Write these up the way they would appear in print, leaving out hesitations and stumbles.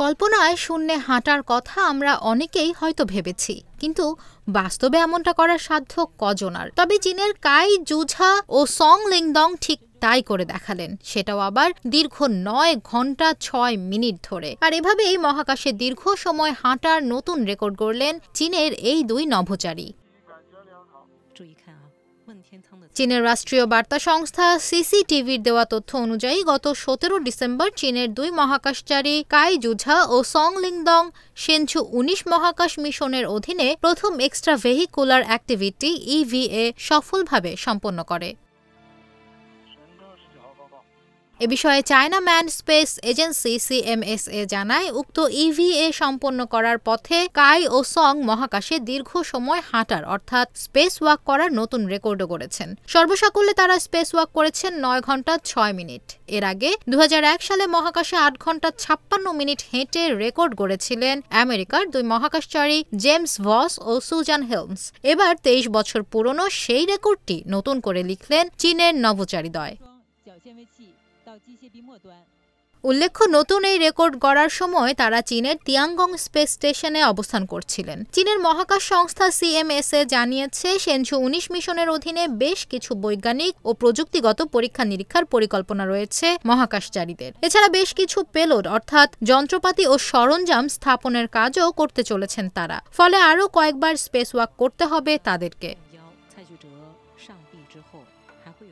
কল্পনায় শূন্যে হাঁটার কথা আমরা অনেকেই হয়তো ভেবেছি, কিন্তু বাস্তবে এমনটা করার সাধ্য কজনার। তবে চীনের কাই জুঝা ও সং লিংদং ঠিক তাই করে দেখালেন, সেটাও আবার দীর্ঘ 9 ঘন্টা 6 মিনিট ধরে। আর এভাবেই মহাকাশে দীর্ঘ সময় হাঁটার নতুন রেকর্ড গড়লেন চীনের এই দুই নভোচারী। চীনের রাষ্ট্রীয় বার্তা সংস্থা সিসিটিভির দেওয়া তথ্য অনুযায়ী গত 17 ডিসেম্বর চীনের দুই মহাকাশচারী কাই জুঝা ও সং লিংদং সেনচু 19 মহাকাশ মিশনের অধীনে প্রথম এক্সট্রা ভেহিকুলার অ্যাক্টিভিটি ইভিএ সফলভাবে সম্পন্ন করে। এ বিষয়ে চায়না ম্যান স্পেস এজেন্সি সিএমএসএ জানায়, উক্ত ইভিএ সম্পন্ন করার পথে কাই ও সং মহাকাশে দীর্ঘ সময় হাঁটার অর্থাৎ স্পেস ওয়াক করার নতুন রেকর্ডও গড়েছেন। সর্বসাকুল্যে তারা স্পেস ওয়াক করেছেন 9 ঘন্টা 6 মিনিট। এর আগে 2001 সালে মহাকাশে 8 ঘন্টা 56 মিনিট হেঁটে রেকর্ড গড়েছিলেন আমেরিকার দুই মহাকাশচারী জেমস ভস ও সুজান হেলমস। এবার 23 বছর পুরনো সেই রেকর্ডটি নতুন করে লিখলেন চীনের নভোচারীদ্বয়। উল্লেখ্য, নতুন এই রেকর্ড গড়ার সময় তারা চীনের তিয়াঙ্গং স্পেস স্টেশনে অবস্থান করছিলেন। চীনের মহাকাশ সংস্থা সিএমএসএ জানিয়েছে, সেনচু 19 মিশনের অধীনে বেশ কিছু বৈজ্ঞানিক ও প্রযুক্তিগত পরীক্ষা নিরীক্ষার পরিকল্পনা রয়েছে মহাকাশচারীদের। এছাড়া বেশ কিছু পেলোড অর্থাৎ যন্ত্রপাতি ও সরঞ্জাম স্থাপনের কাজও করতে চলেছেন তারা। ফলে আরও কয়েকবার স্পেস ওয়াক করতে হবে তাদেরকে।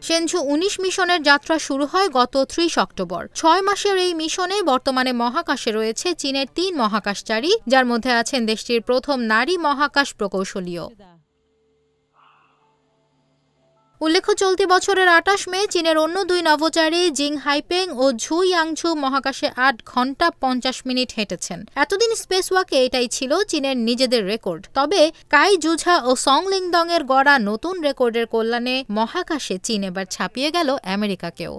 সেনচু 19 মিশনের যাত্রা শুরু হয় গত 30 অক্টোবর। 6 মাসের এই মিশনে বর্তমানে মহাকাশে রয়েছে চীনের 3 মহাকাশচারী, যার মধ্যে আছেন দেশটির প্রথম নারী মহাকাশ প্রকৌশলীও। উল্লেখ্য, চলতি বছরের 28 মে চীনের অন্য দুই নভোচারী জিং হাইপেং ও ঝু ইয়াংঝু মহাকাশে 8 ঘন্টা 50 মিনিট হেঁটেছেন। এতদিন স্পেস ওয়াকে এটাই ছিল চীনের নিজেদের রেকর্ড। তবে কাই জুঝা ও সং লিংদং এর গড়া নতুন রেকর্ডের কল্যাণে মহাকাশে চীন এবার ছাপিয়ে গেল আমেরিকাকেও।